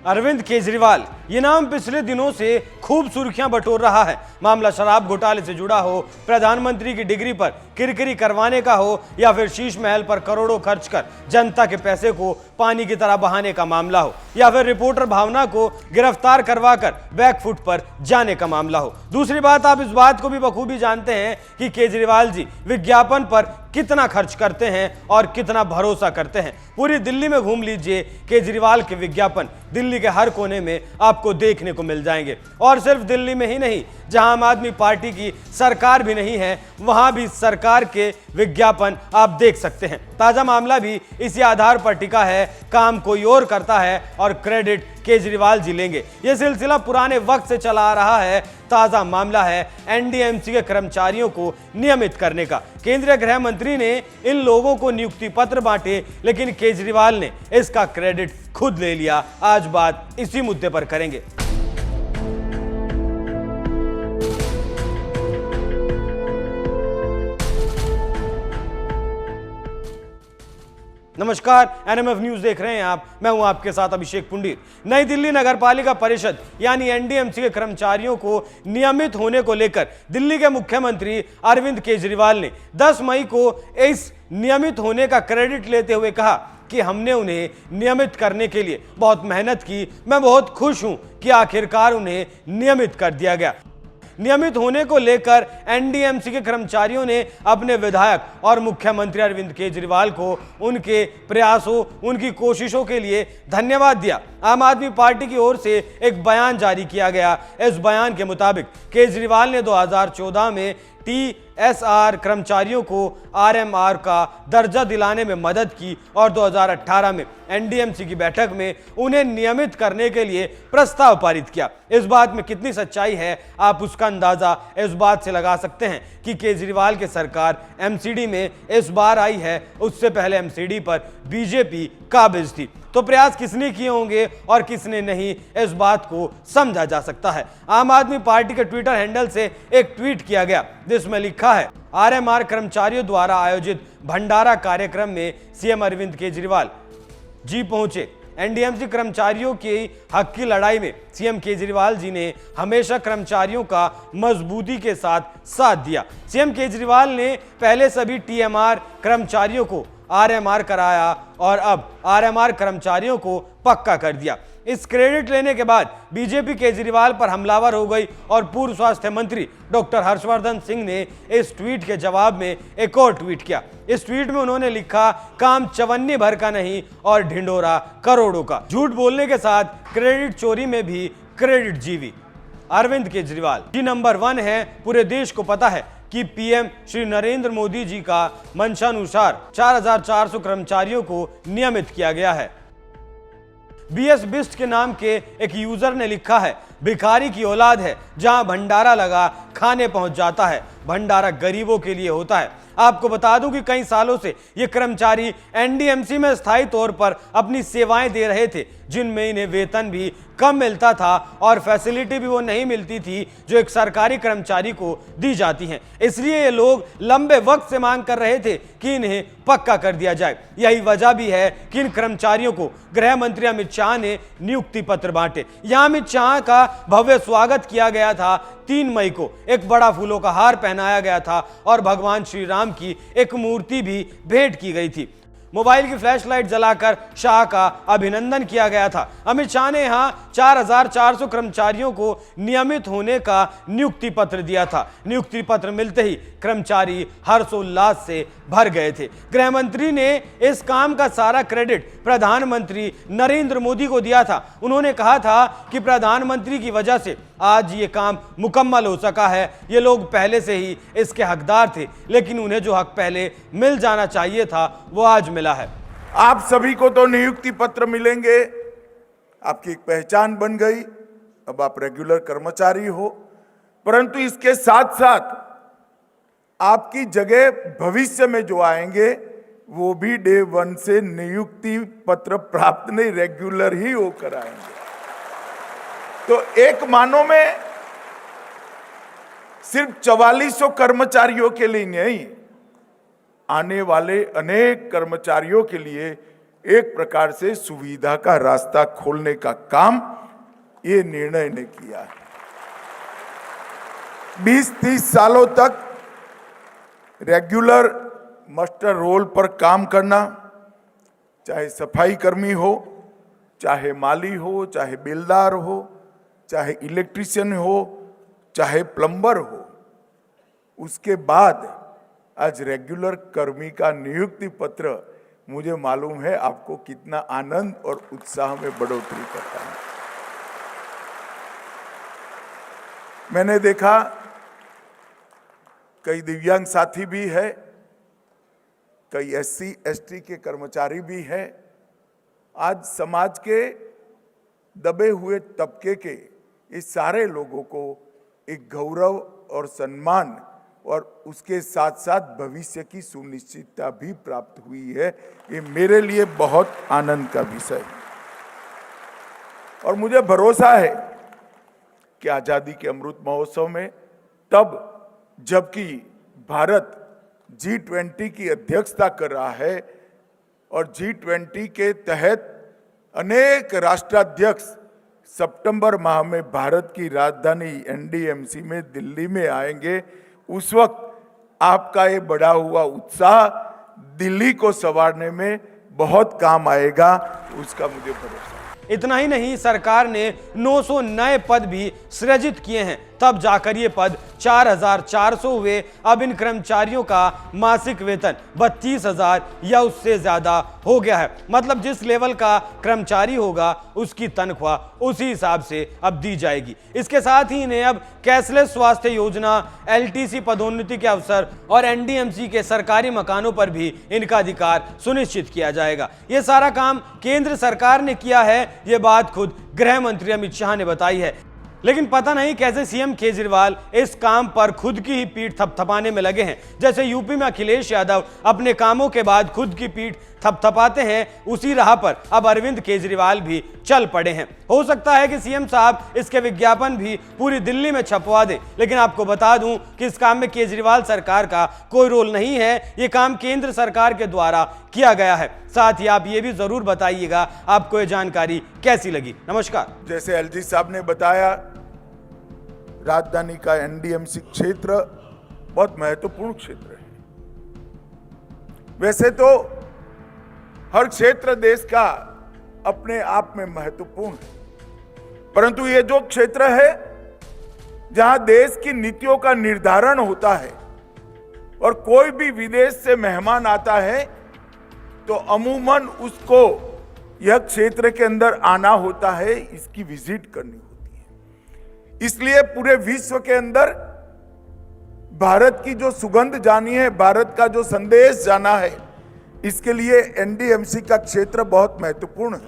अरविंद केजरीवाल, ये नाम पिछले दिनों से खूब सुर्खियां बटोर रहा है। मामला शराब घोटाले से जुड़ा हो, प्रधानमंत्री की डिग्री पर किरकिरी करवाने का हो, या फिर शीश महल पर करोड़ों खर्च कर जनता के पैसे को पानी की तरह बहाने का मामला हो, या फिर रिपोर्टर भावना को गिरफ्तार करवाकर बैकफुट पर जाने का मामला हो। दूसरी बात, आप इस बात को भी बखूबी जानते हैं कि केजरीवाल जी विज्ञापन पर कितना खर्च करते हैं और कितना भरोसा करते हैं। पूरी दिल्ली में घूम लीजिए, केजरीवाल के विज्ञापन दिल्ली के हर कोने में आपको देखने को मिल जाएंगे। और सिर्फ दिल्ली में ही नहीं, जहां आम आदमी पार्टी की सरकार भी नहीं है, वहां भी सरकार के विज्ञापन आप देख सकते हैं। ताजा मामला भी इसी आधार पर टिका है, काम कोई और करता है और क्रेडिट केजरीवाल जी लेंगे। यह सिलसिला पुराने वक्त से चला आ रहा है। ताजा मामला है एनडीएमसी के कर्मचारियों को नियमित करने का। केंद्रीय गृह मंत्री ने इन लोगों को नियुक्ति पत्र बांटे, लेकिन केजरीवाल ने इसका क्रेडिट खुद ले लिया। आज बात इसी मुद्दे पर करेंगे। नमस्कार, एनएमएफ न्यूज देख रहे हैं आप। मैं हूं आपके साथ अभिषेक पुंडीर। नई दिल्ली नगरपालिका परिषद यानी एनडीएमसी के कर्मचारियों को नियमित होने को लेकर दिल्ली के मुख्यमंत्री अरविंद केजरीवाल ने 10 मई को इस नियमित होने का क्रेडिट लेते हुए कहा कि हमने उन्हें नियमित करने के लिए बहुत मेहनत की। मैं बहुत खुश हूं कि आखिरकार उन्हें नियमित कर दिया गया। नियमित होने को लेकर एनडीएमसी के कर्मचारियों ने अपने विधायक और मुख्यमंत्री अरविंद केजरीवाल को उनके प्रयासों, उनकी कोशिशों के लिए धन्यवाद दिया। आम आदमी पार्टी की ओर से एक बयान जारी किया गया। इस बयान के मुताबिक केजरीवाल ने 2014 में टीएसआर कर्मचारियों को आरएमआर का दर्जा दिलाने में मदद की और 2018 में एनडीएमसी की बैठक में उन्हें नियमित करने के लिए प्रस्ताव पारित किया। इस बात में कितनी सच्चाई है, आप उसका अंदाजा इस बात से लगा सकते हैं कि केजरीवाल की सरकार एमसीडी में इस बार आई है, उससे पहले एमसीडी पर बीजेपी काबिज थी। तो प्रयास किसने किए होंगे और किसने नहीं, इस बात को समझा जा सकता है। आम आदमी पार्टी के ट्विटर हैंडल से एक ट्वीट किया गया जिसमें लिखा है, आरएमआर कर्मचारियों द्वारा आयोजित भंडारा कार्यक्रम में सीएम अरविंद केजरीवाल जी पहुंचे। एनडीएमसी कर्मचारियों के हक की लड़ाई में सीएम केजरीवाल जी ने हमेशा कर्मचारियों का मजबूती के साथ दिया। सीएम केजरीवाल ने पहले सभी टीएमआर कर्मचारियों को आरएमआर कराया और अब आरएमआर कर्मचारियों को पक्का कर दिया। इस क्रेडिट लेने के बाद बीजेपी केजरीवाल पर हमलावर हो गई और पूर्व स्वास्थ्य मंत्री डॉक्टर हर्षवर्धन सिंह ने इस ट्वीट के जवाब में एक और ट्वीट किया। इस ट्वीट में उन्होंने लिखा, काम चवन्नी भर का नहीं और ढिंडोरा करोड़ों का। झूठ बोलने के साथ क्रेडिट चोरी में भी क्रेडिट जीवी अरविंद केजरीवाल जी नंबर 1 है। पूरे देश को पता है कि पीएम श्री नरेंद्र मोदी जी का मंशानुसार 4400 कर्मचारियों को नियमित किया गया है। बीएस बिस्ट के नाम के एक यूजर ने लिखा है, भिखारी की औलाद है, जहां भंडारा लगा खाने पहुंच जाता है। भंडारा गरीबों के लिए होता है। आपको बता दूं कि कई सालों से ये कर्मचारी एनडीएमसी में स्थायी तौर पर अपनी सेवाएं दे रहे थे, जिनमें इन्हें वेतन भी कम मिलता था और फैसिलिटी भी वो नहीं मिलती थी जो एक सरकारी कर्मचारी को दी जाती हैं। इसलिए ये लोग लंबे वक्त से मांग कर रहे थे कि इन्हें पक्का कर दिया जाए। यही वजह भी है कि इन कर्मचारियों को गृह मंत्री अमित शाह ने नियुक्ति पत्र बांटे। यहां अमित शाह का भव्य स्वागत किया गया था। 3 मई को एक बड़ा फूलों का हार पहनाया गया था और भगवान श्री राम की एक मूर्ति भी भेंट की गई थी। मोबाइल की फ्लैशलाइट जलाकर शाह का अभिनंदन किया गया था। अमित शाह ने यहां 4400 कर्मचारियों को नियमित होने का नियुक्ति पत्र दिया था। नियुक्ति पत्र मिलते ही कर्मचारी हर्षोल्लास से भर गए थे। गृह मंत्री ने इस काम का सारा क्रेडिट प्रधानमंत्री नरेंद्र मोदी को दिया था। उन्होंने कहा था कि प्रधानमंत्री की वजह से आज ये काम मुकम्मल हो सका है। ये लोग पहले से ही इसके हकदार थे, लेकिन उन्हें जो हक पहले मिल जाना चाहिए था वो आज मिला है। आप सभी को तो नियुक्ति पत्र मिलेंगे, आपकी एक पहचान बन गई, अब आप रेगुलर कर्मचारी हो। परंतु इसके साथ साथ आपकी जगह भविष्य में जो आएंगे वो भी डे 1 से नियुक्ति पत्र प्राप्त नहीं, रेगुलर ही होकर आएंगे। तो एक मानो में सिर्फ 4400 कर्मचारियों के लिए नहीं, आने वाले अनेक कर्मचारियों के लिए एक प्रकार से सुविधा का रास्ता खोलने का काम ये निर्णय ने किया है। 20-30 सालों तक रेगुलर मास्टर रोल पर काम करना, चाहे सफाई कर्मी हो, चाहे माली हो, चाहे बिल्डर हो, चाहे इलेक्ट्रिशियन हो, चाहे प्लम्बर हो, उसके बाद आज रेगुलर कर्मी का नियुक्ति पत्र मुझे मालूम है आपको कितना आनंद और उत्साह में बढ़ोतरी करता है। मैंने देखा कई दिव्यांग साथी भी है, कई SC/ST के कर्मचारी भी है। आज समाज के दबे हुए तबके के इस सारे लोगों को एक गौरव और सम्मान और उसके साथ साथ भविष्य की सुनिश्चितता भी प्राप्त हुई है। ये मेरे लिए बहुत आनंद का विषय है और मुझे भरोसा है कि आजादी के अमृत महोत्सव में तब जबकि भारत G20 की अध्यक्षता कर रहा है और G20 के तहत अनेक राष्ट्राध्यक्ष सितंबर माह में भारत की राजधानी NDMC में दिल्ली में आएंगे, उस वक्त आपका ये बढ़ा हुआ उत्साह दिल्ली को संवारने में बहुत काम आएगा, उसका मुझे भरोसा है। इतना ही नहीं, सरकार ने 900 नए पद भी सृजित किए हैं, तब जाकर ये पद 4,400 हुए। अब इन कर्मचारियों का मासिक वेतन 32,000 या उससे ज्यादा हो गया है। मतलब जिस लेवल का कर्मचारी होगा उसकी तनख्वाह उसी हिसाब से अब दी जाएगी। इसके साथ ही इन्हें अब कैशलेस स्वास्थ्य योजना, LTC पदोन्नति के अवसर और NDMC के सरकारी मकानों पर भी इनका अधिकार सुनिश्चित किया जाएगा। ये सारा काम केंद्र सरकार ने किया है, ये बात खुद गृह मंत्री अमित शाह ने बताई है। लेकिन पता नहीं कैसे सीएम केजरीवाल इस काम पर खुद की ही पीठ थपथपाने में लगे हैं। जैसे यूपी में अखिलेश यादव अपने कामों के बाद खुद की पीठ थपथपाते हैं, उसी राह पर अब अरविंद केजरीवाल भी चल पड़े हैं। हो सकता है कि सीएम साहब इसके विज्ञापन भी पूरी दिल्ली में छपवा दें, लेकिन आपको बता दूं कि इस काम में केजरीवाल सरकार का कोई रोल नहीं है। ये काम केंद्र सरकार के द्वारा किया गया है। साथ ही आप ये भी जरूर बताइएगा आपको ये जानकारी कैसी लगी। नमस्कार। जैसे LG साहब ने बताया, राजधानी का NDMC क्षेत्र बहुत महत्वपूर्ण क्षेत्र है। वैसे तो हर क्षेत्र देश का अपने आप में महत्वपूर्ण है, परंतु ये जो क्षेत्र है जहां देश की नीतियों का निर्धारण होता है और कोई भी विदेश से मेहमान आता है तो अमूमन उसको यह क्षेत्र के अंदर आना होता है, इसकी विजिट करनी होती है। इसलिए पूरे विश्व के अंदर भारत की जो सुगंध जानी है, भारत का जो संदेश जाना है, इसके लिए NDMC का क्षेत्र बहुत महत्वपूर्ण है।